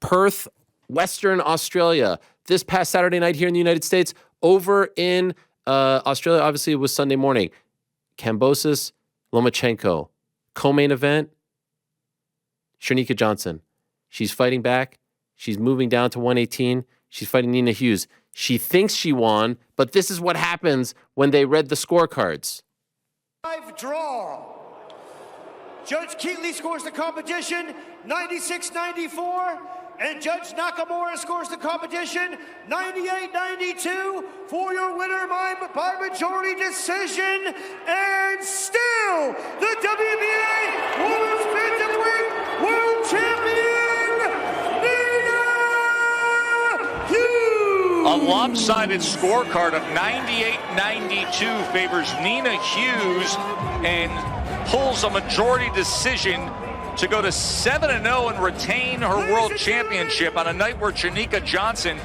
Perth, Western Australia. This past Saturday night here in the United States. Over in Australia, obviously, it was Sunday morning. Kambosos, Lomachenko. Co-main event, Cherneka Johnson. She's fighting back. She's moving down to 118. She's fighting Nina Hughes. She thinks she won, but this is what happens when they read the scorecards. 5 draw. Judge Keatley scores the competition 96-94, and Judge Nakamura scores the competition 98-92 for your winner by majority decision, and still the WBA Women's Bantamweight World Champion, Nina Hughes! A lopsided scorecard of 98-92 favors Nina Hughes and pulls a majority decision to go to 7-0 and retain her world championship on a night where Cherneka Johnson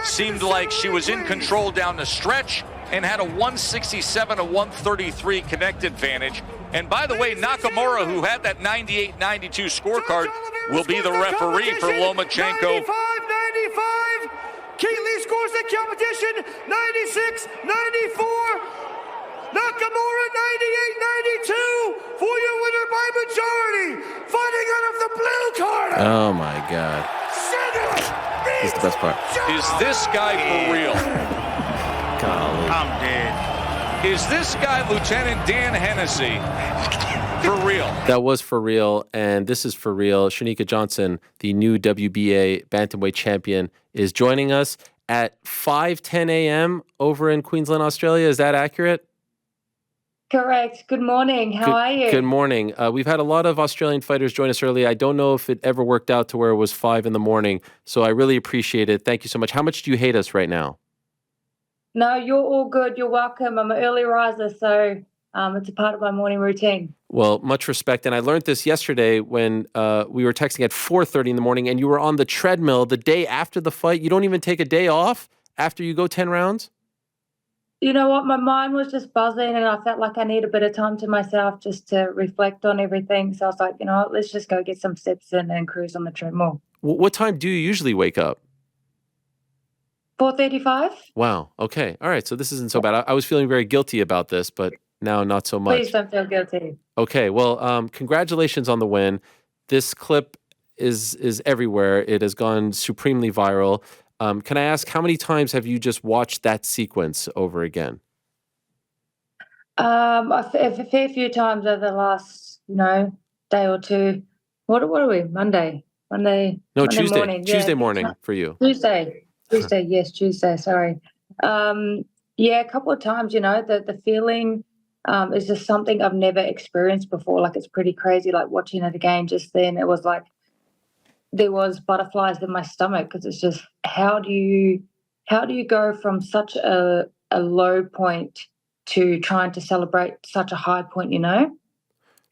seemed like she was in control down the stretch and had a 167-133 connect advantage. And by the way, Nakamura, who had that 98-92 scorecard, will be the referee for Lomachenko. 95-95. Keatley scores the competition 96-94. Nakamura 98-92 for your winner by majority, fighting out of the blue corner. Oh my God. This is the best part. Is this guy for real? Golly. I'm dead. Is this guy Lieutenant Dan Hennessy for real? That was for real, and this is for real. Cherneka Johnson, the new WBA Bantamweight champion, is joining us at 5:10 a.m. over in Queensland, Australia. Is that accurate? Correct. Good morning. How are you? Good morning. We've had a lot of Australian fighters join us early. I don't know if it ever worked out to where it was 5 in the morning, so I really appreciate it. Thank you so much. How much do you hate us right now? No, you're all good. You're welcome. I'm an early riser, so it's a part of my morning routine. Well, much respect. And I learned this yesterday when we were texting at 4:30 in the morning, and you were on the treadmill the day after the fight. You don't even take a day off after you go 10 rounds? You know what? My mind was just buzzing, and I felt like I need a bit of time to myself just to reflect on everything. So I was like, you know what? Let's just go get some steps in and cruise on the treadmill. What time do you usually wake up? 4:35. Wow. Okay. All right. So this isn't so bad. I was feeling very guilty about this, but now not so much. Please don't feel guilty. Okay. Well, congratulations on the win. This clip is everywhere. It has gone supremely viral. Can I ask, how many times have you just watched that sequence over again? A fair few times over the last, day or two. What are we? Monday. No, Monday Tuesday. morning. Tuesday morning for you. Tuesday. Yes, Tuesday. Sorry. A couple of times. The feeling is just something I've never experienced before. Like, it's pretty crazy. Like, watching it again just then, it was like there was butterflies in my stomach, because it's just how do you go from such a low point to trying to celebrate such a high point,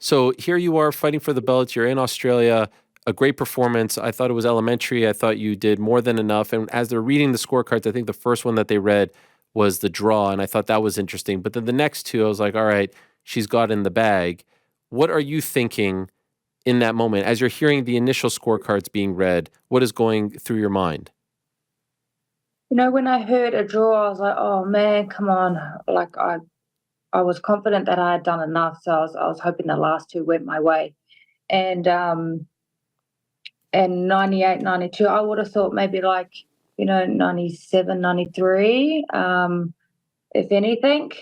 So here you are fighting for the belt. You're in Australia. A great performance. I thought it was elementary. I thought you did more than enough. And as they're reading the scorecards, I think the first one that they read was the draw, and I thought that was interesting. But then the next two, I was like, all right, she's got in the bag. What are you thinking in that moment as you're hearing the initial scorecards being read? What is going through your mind? When I heard a draw, I was like, oh man, come on. Like, I was confident that I had done enough, so I was hoping the last two went my way. And 98, 92, I would have thought maybe 97, 93, if anything.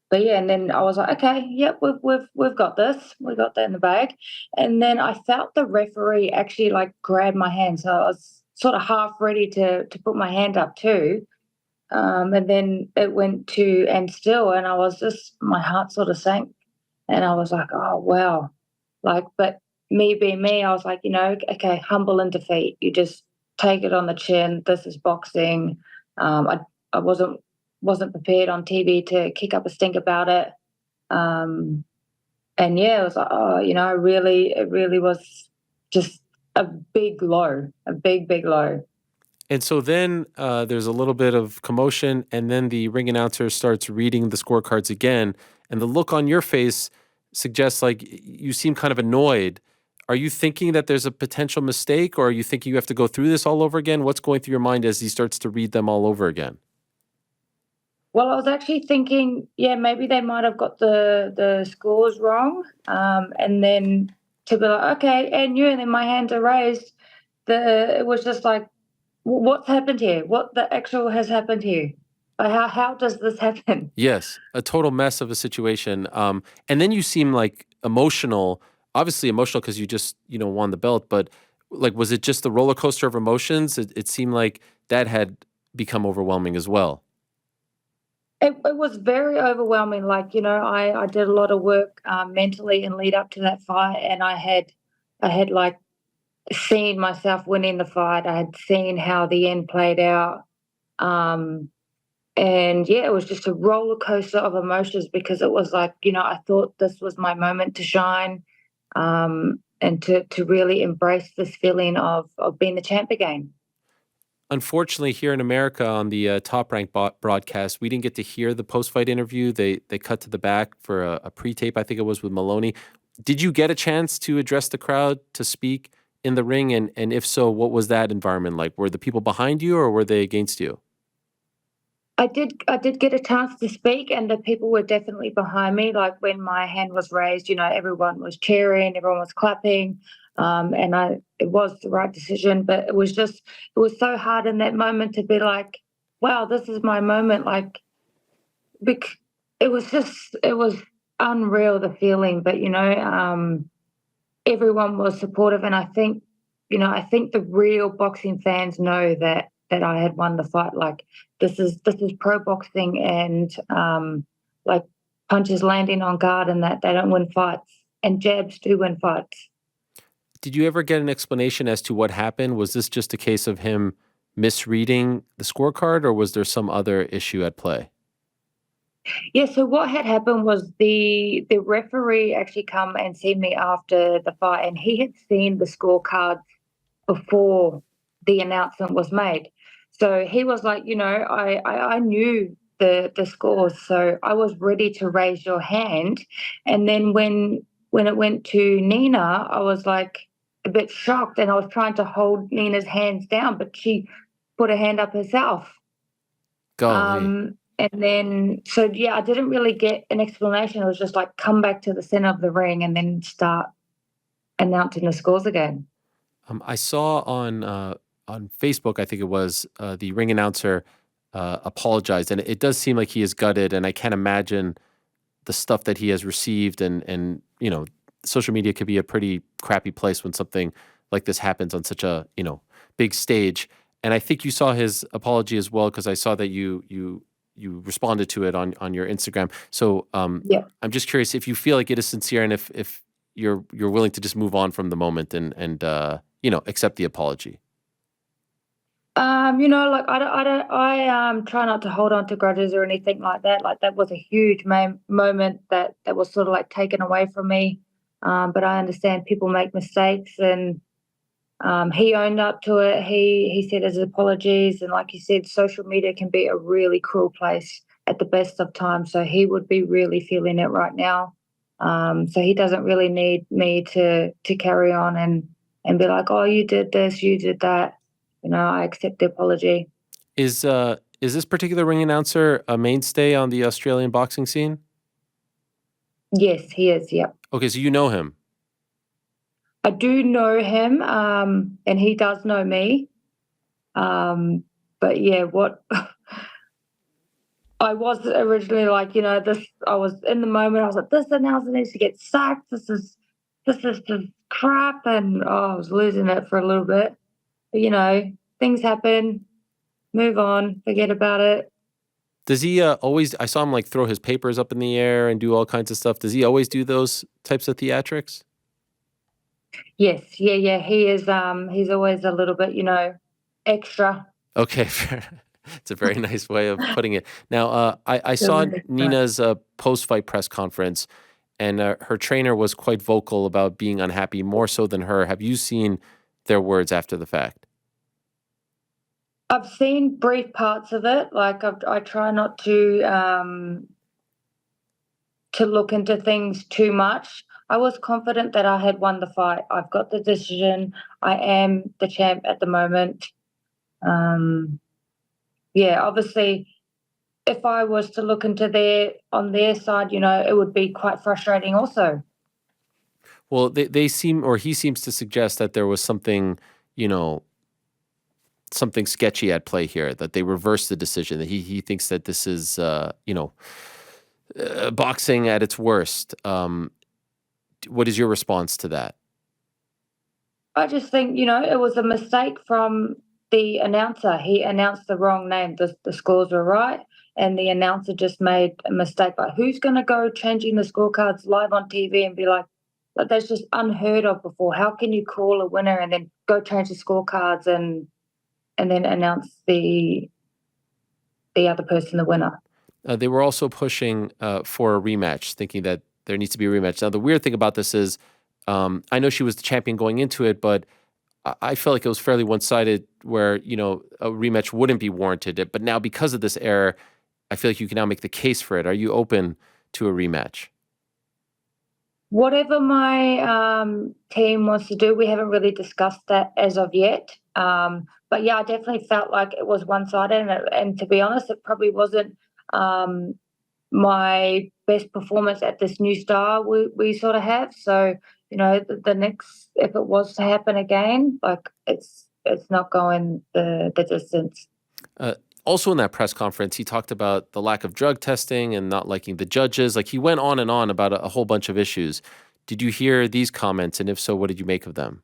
But yeah, and then I was like, okay, yep, we've got this. We got that in the bag. And then I felt the referee actually grab my hand. So I was sort of half ready to put my hand up too. And then it went to and still, and I was just, my heart sort of sank, and I was like, oh wow. But me being me, I was like, okay, humble in defeat. You just take it on the chin. This is boxing. I wasn't prepared on TV to kick up a stink about it. And yeah, it was like, it really was just a big low, a big low. And so then there's a little bit of commotion, and then the ring announcer starts reading the scorecards again, and the look on your face suggests like you seem kind of annoyed. Are you thinking that there's a potential mistake, or are you thinking you have to go through this all over again? What's going through your mind as he starts to read them all over again? Well, I was actually thinking, yeah, maybe they might have got the scores wrong, and then to be like, okay, and you, and then my hands are raised. It was just like, what's happened here? What the actual has happened here? Like, how does this happen? Yes, a total mess of a situation. And then you seem like emotional, obviously emotional because you just, won the belt, but like, was it just the roller coaster of emotions? It seemed like that had become overwhelming as well. It was very overwhelming. Like, I did a lot of work mentally and lead up to that fight, and I had like seen myself winning the fight. I had seen how the end played out. Um, and yeah, it was just a roller coaster of emotions because it was like, I thought this was my moment to shine, and to really embrace this feeling of being the champ again. Unfortunately, here in America on the Top Rank broadcast, we didn't get to hear the post fight interview. They cut to the back for a pre tape, I think it was with Maloney. Did you get a chance to address the crowd, to speak in the ring? And if so, what was that environment like? Were the people behind you or were they against you? I did get a chance to speak, and the people were definitely behind me. Like when my hand was raised, everyone was cheering, everyone was clapping, and it was the right decision. But it was so hard in that moment to be like, wow, this is my moment. Like, it was unreal, the feeling. But everyone was supportive, and I think the real boxing fans know that I had won the fight. Like, this is pro boxing, and like, punches landing on guard, and that they don't win fights, and jabs do win fights. Did you ever get an explanation as to what happened? Was this just a case of him misreading the scorecard, or was there some other issue at play? Yeah. So what had happened was the referee actually come and see me after the fight, and he had seen the scorecard before the announcement was made. So he was like, I knew the scores, so I was ready to raise your hand. And then when it went to Nina, I was like a bit shocked, and I was trying to hold Nina's hands down, but she put her hand up herself. Golly. And then, so yeah, I didn't really get an explanation. It was just like, come back to the center of the ring and then start announcing the scores again. I saw on Facebook, I think it was, the ring announcer apologized, and it does seem like he is gutted. And I can't imagine the stuff that he has received, and social media could be a pretty crappy place when something like this happens on such a big stage. And I think you saw his apology as well, because I saw that you responded to it on your Instagram. So Yeah. I'm just curious if you feel like it is sincere, and if you're willing to just move on from the moment and accept the apology. Like, I try not to hold on to grudges or anything like that. Like, that was a huge moment that was sort of like taken away from me. But I understand people make mistakes, and he owned up to it. He said his apologies, and like you said, social media can be a really cruel place at the best of times. So he would be really feeling it right now. So he doesn't really need me to carry on and be like, oh, you did this, you did that. I accept the apology. Is this particular ring announcer a mainstay on the Australian boxing scene? Yes, he is. Yep. Okay, so you know him. I do know him, and he does know me. But yeah, what I was originally like, this. I was in the moment. I was like, this announcer needs to get sacked. This is just crap, and I was losing it for a little bit. But things happen. Move on. Forget about it. Does he always? I saw him like throw his papers up in the air and do all kinds of stuff. Does he always do those types of theatrics? Yes, yeah, yeah. He is. He's always a little bit, extra. Okay, fair. It's a very nice way of putting it. Now, I saw Really extra. Nina's post-fight press conference, and her trainer was quite vocal about being unhappy, more so than her. Have you seen their words after the fact? I've seen brief parts of it. Like, I try not to look into things too much. I was confident that I had won the fight. I've got the decision. I am the champ at the moment. Yeah, obviously, if I was to look into on their side, it would be quite frustrating also. Well, they seem, or he seems to suggest that there was something, you know, something sketchy at play here, that they reversed the decision, that he thinks that this is, boxing at its worst. What is your response to that? I just think, it was a mistake from the announcer. He announced the wrong name. The scores were right, and the announcer just made a mistake. Like, who's going to go changing the scorecards live on TV and be like, that's just unheard of before. How can you call a winner and then go change the scorecards and then announce the other person the winner? They were also pushing for a rematch, thinking that there needs to be a rematch. Now, the weird thing about this is, I know she was the champion going into it, but I felt like it was fairly one-sided, where a rematch wouldn't be warranted. But now, because of this error, I feel like you can now make the case for it. Are you open to a rematch? Whatever my team wants to do, we haven't really discussed that as of yet. But yeah, I definitely felt like it was one-sided, and to be honest, it probably wasn't my best performance at this new star we sort of have. So the next, if it was to happen again, like it's not going the distance. Also in that press conference, he talked about the lack of drug testing and not liking the judges. Like, he went on and on about a whole bunch of issues. Did you hear these comments? And if so, what did you make of them?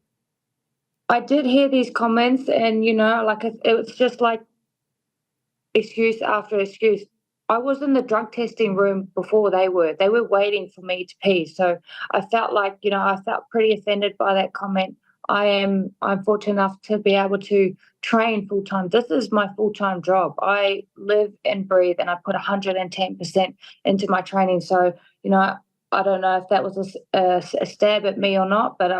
I did hear these comments, and like it was just like excuse after excuse. I was in the drug testing room before they were. They were waiting for me to pee. So I felt like, I felt pretty offended by that comment. I'm fortunate enough to be able to train full time. This is my full time job. I live and breathe, and I put 110% into my training. So, I don't know if that was a stab at me or not, but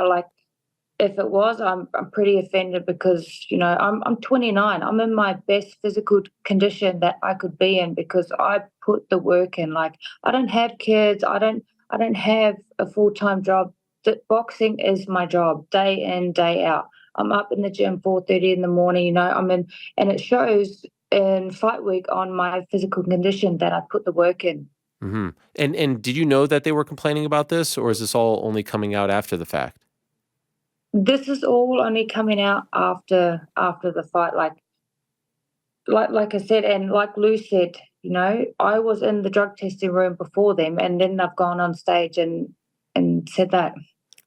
if it was, I'm pretty offended because I'm 29. I'm in my best physical condition that I could be in because I put the work in. Like, I don't have kids. I don't have a full-time job. Boxing is my job, day in, day out. I'm up in the gym 4:30 in the morning. I'm in, and it shows in fight week on my physical condition that I put the work in. Mm-hmm. And did you know that they were complaining about this, or is this all only coming out after the fact? This is all only coming out after the fight, like I said, and like Lou said, I was in the drug testing room before them, and then I've gone on stage and said that.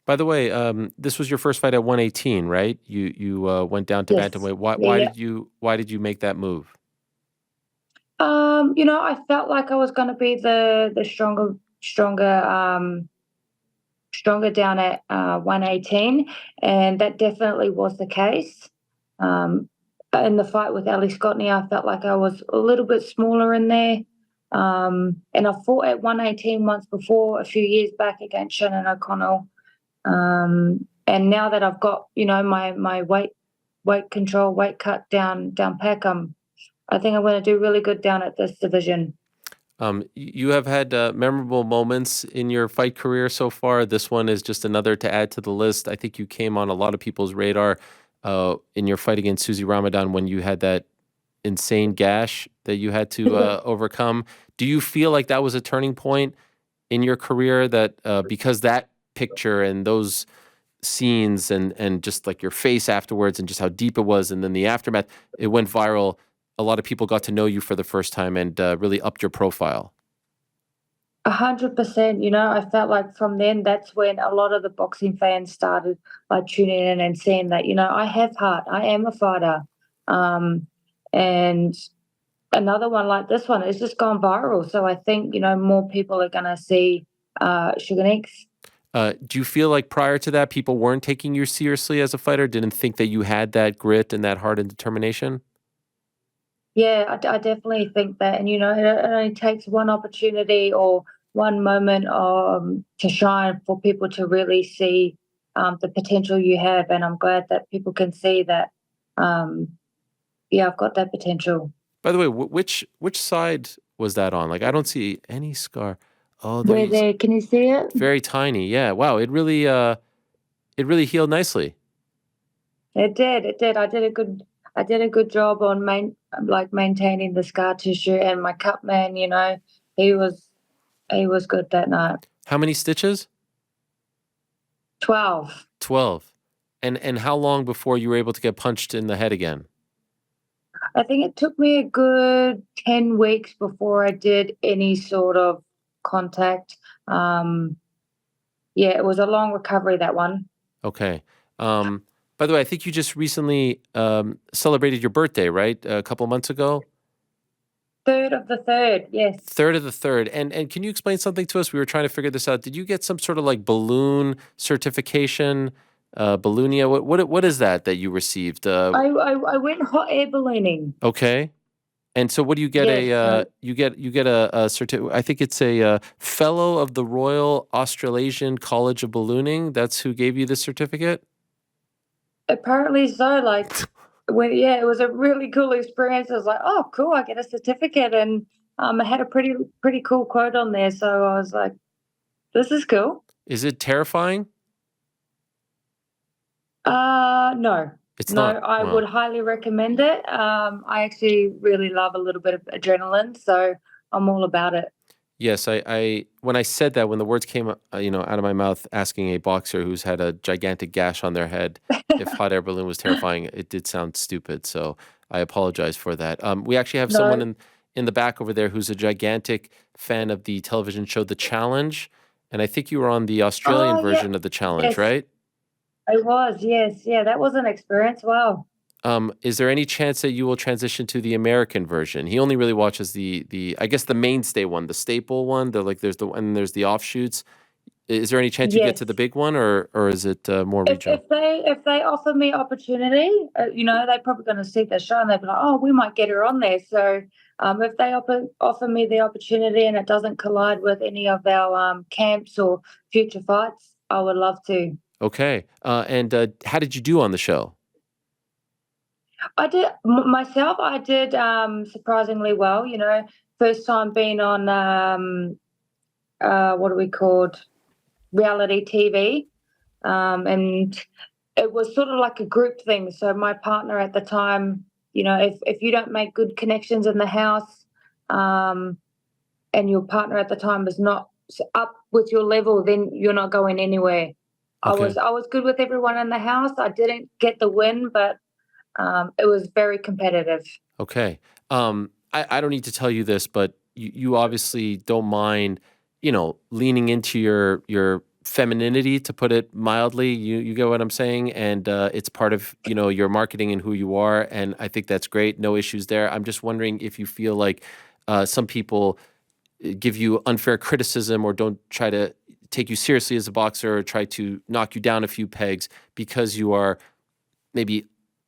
By the way, this was your first fight at 118, right? You went down to Yes. bantamweight. Yeah. Why did you make that move? I felt like I was going to be the stronger down at 118, and that definitely was the case. In the fight with Ali Scottney, I felt like I was a little bit smaller in there. And I fought at 118 once before, a few years back, against Shannon O'Connell. And now that I've got, my weight control, weight cut down pack, I think I'm going to do really good down at this division. You have had memorable moments in your fight career so far. This one is just another to add to the list. I think you came on a lot of people's radar in your fight against Susie Ramadan when you had that insane gash that you had to overcome. Do you feel like that was a turning point in your career, that because that picture and those scenes and just like your face afterwards and just how deep it was, and then the aftermath, it went viral. A lot of people got to know you for the first time and really upped your profile. 100%. I felt like from then, that's when a lot of the boxing fans started tuning in and seeing that, I have heart. I am a fighter. And another one like this one has just gone viral. So I think, more people are going to see Sugar Neekz. Do you feel like prior to that, people weren't taking you seriously as a fighter, didn't think that you had that grit and that heart and determination? Yeah, I definitely think that. And, it only takes one opportunity or one moment to shine for people to really see the potential you have. And I'm glad that people can see that, I've got that potential. By the way, which side was that on? Like, I don't see any scar. Oh, there Where you. there, can you see it? Very tiny. Yeah. Wow. It really healed nicely. It did. It did. I did a good job on maintaining the scar tissue, and my cut man, he was he was good that night. How many stitches? 12. 12. And how long before you were able to get punched in the head again? I think it took me a good 10 weeks before I did any sort of contact. Yeah, it was a long recovery, that one. Okay. By the way, I think you just recently celebrated your birthday, right? A couple of months ago? 3rd of the 3rd, yes. 3rd of the 3rd. And can you explain something to us? We were trying to figure this out. Did you get some sort of like balloon certification? Balloonia? What is that you received? I went hot air ballooning. Okay. And so what do you get Yes. you get a I think it's a fellow of the Royal Australasian College of Ballooning. That's who gave you this certificate? Apparently so. Like, it was a really cool experience. I was like, oh, cool, I get a certificate. And I had a pretty cool quote on there. So I was like, this is cool. Is it terrifying? No. It's No, not. I Wow. would highly recommend it. I actually really love a little bit of adrenaline, so I'm all about it. Yes, I when I said that, when the words came, out of my mouth, asking a boxer who's had a gigantic gash on their head if hot air balloon was terrifying, it did sound stupid. So I apologize for that. We actually have someone No. in the back over there who's a gigantic fan of the television show The Challenge, and I think you were on the Australian Oh, yeah. version of The Challenge, Yes, right? I was. Yes. Yeah, that was an experience. Wow. Is there any chance that you will transition to the American version? He only really watches the I guess the mainstay one, the staple one. There's the offshoots. Is there any chance you get to Yes. the big one, or is it more If regional? they offer me opportunity, they're probably going to see the show and they'll be like, oh, we might get her on there. So if they offer me the opportunity and it doesn't collide with any of our camps or future fights, I would love to. Okay. And how did you do on the show? I did myself. I did surprisingly well. First time being on what are we called, reality TV, and it was sort of like a group thing. So my partner at the time, if you don't make good connections in the house, and your partner at the time is not up with your level, then you're not going anywhere. Okay. I was good with everyone in the house. I didn't get the win, but it was very competitive. Okay. I don't need to tell you this, but you obviously don't mind, leaning into your femininity, to put it mildly. You get what I'm saying, and it's part of your marketing and who you are, and I think that's great. No issues there. I'm just wondering if you feel like some people give you unfair criticism or don't try to take you seriously as a boxer or try to knock you down a few pegs because you are maybe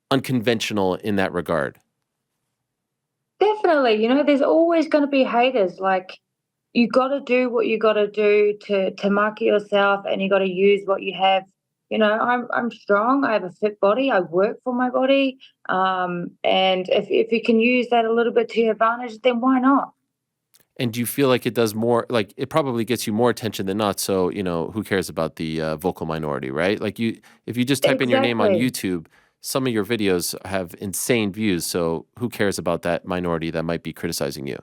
unconventional in that regard. Definitely, there's always going to be haters. Like, you got to do what you got to do to market yourself, and you got to use what you have. I'm strong. I have a fit body. I work for my body, and if you can use that a little bit to your advantage, then why not? And do you feel like it does more, like it probably gets you more attention than not? So, who cares about the vocal minority, right? Like if you just type in your name on Exactly. YouTube, some of your videos have insane views. So who cares about that minority that might be criticizing you?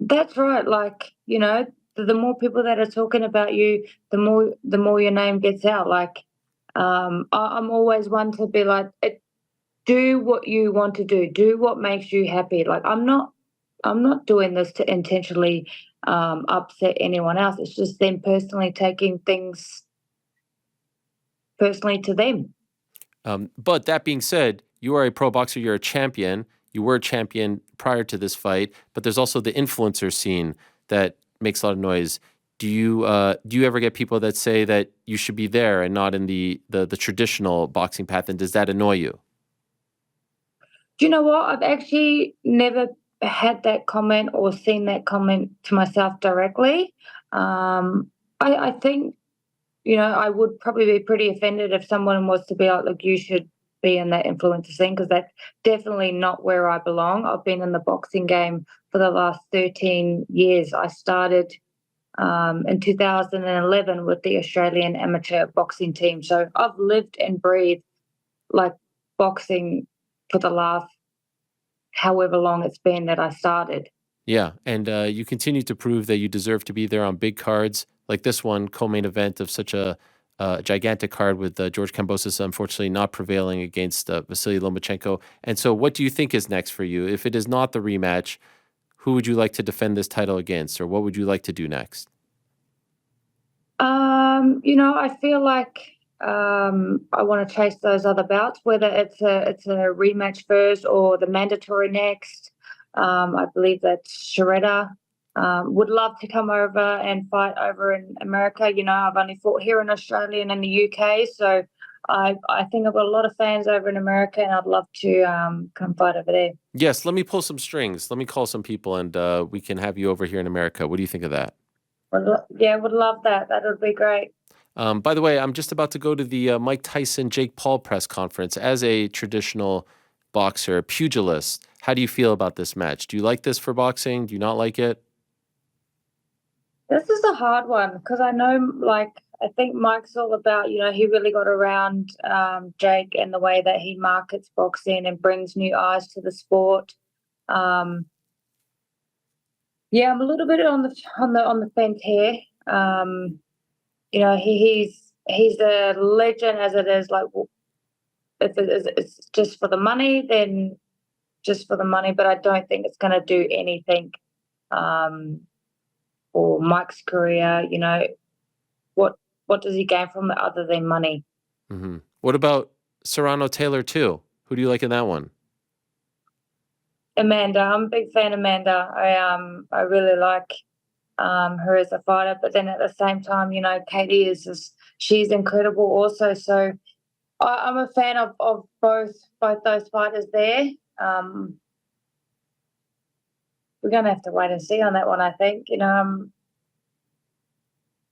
That's right. Like, the more people that are talking about you, the more your name gets out. Like, I'm always one to be like, do what you want to do. Do what makes you happy. Like, I'm not doing this to intentionally upset anyone else. It's just them personally taking things personally to them. But that being said, you are a pro boxer. You're a champion. You were a champion prior to this fight. But there's also the influencer scene that makes a lot of noise. Do you ever get people that say that you should be there and not in the traditional boxing path? And does that annoy you? Do you know what? I've actually never had that comment or seen that comment to myself directly. I think, I would probably be pretty offended if someone was to be like, look, you should be in that influencer scene, because that's definitely not where I belong. I've been in the boxing game for the last 13 years. I started in 2011 with the Australian amateur boxing team. So I've lived and breathed like boxing for the last however long it's been that I started. Yeah, and you continue to prove that you deserve to be there on big cards like this one, co-main event of such a gigantic card with George Kambosos unfortunately not prevailing against Vasily Lomachenko. And so what do you think is next for you? If it is not the rematch, who would you like to defend this title against, or what would you like to do next? I feel like I want to chase those other bouts, whether it's a rematch first or the mandatory next. I believe that Cherneka would love to come over and fight over in America. I've only fought here in Australia and in the UK, so I think I've got a lot of fans over in America, and I'd love to come fight over there. Yes, let me pull some strings. Let me call some people, and we can have you over here in America. What do you think of that? Would love that. That would be great. By the way, I'm just about to go to the Mike Tyson, Jake Paul press conference. As a traditional boxer, pugilist, how do you feel about this match? Do you like this for boxing? Do you not like it? This is a hard one because I know, I think Mike's all about, he really got around Jake and the way that he markets boxing and brings new eyes to the sport. Yeah, I'm a little bit on the fence here. He's a legend as it is. Like, if it's just for the money, then just for the money. But I don't think it's going to do anything for Mike's career. What does he gain from it other than money? Mm-hmm. What about Serrano Taylor too? Who do you like in that one? Amanda, I'm a big fan of Amanda. I really like her as a fighter, but then at the same time, Katie she's incredible also. So I'm a fan of both those fighters there. We're gonna have to wait and see on that one, I think. I'm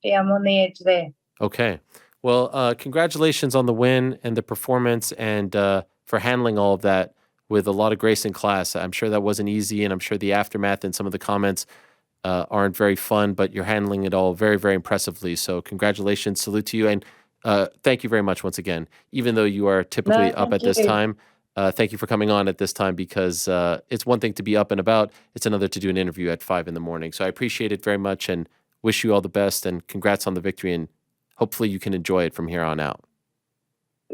on the edge there. Okay. Well, congratulations on the win and the performance, and for handling all of that with a lot of grace and class. I'm sure that wasn't easy, and I'm sure the aftermath and some of the comments aren't very fun, but you're handling it all very, very impressively. So congratulations, salute to you, and thank you very much once again. Even though you are typically up at this time, thank you for coming on at this time, because it's one thing to be up and about. It's another to do an interview at 5 a.m. So I appreciate it very much and wish you all the best, and congrats on the victory, and hopefully you can enjoy it from here on out.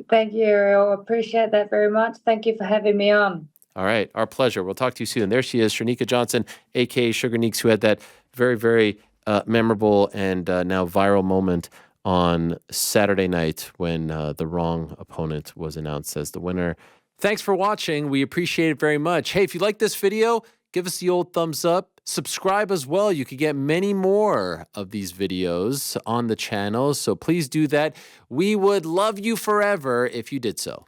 Thank you, Ariel. Appreciate that very much. Thank you for having me on. All right. Our pleasure. We'll talk to you soon. There she is, Cherneka Johnson, a.k.a. Sugar Neekz, who had that very, very memorable and now viral moment on Saturday night when the wrong opponent was announced as the winner. Thanks for watching. We appreciate it very much. Hey, if you like this video, give us the old thumbs up. Subscribe as well. You could get many more of these videos on the channel, so please do that. We would love you forever if you did so.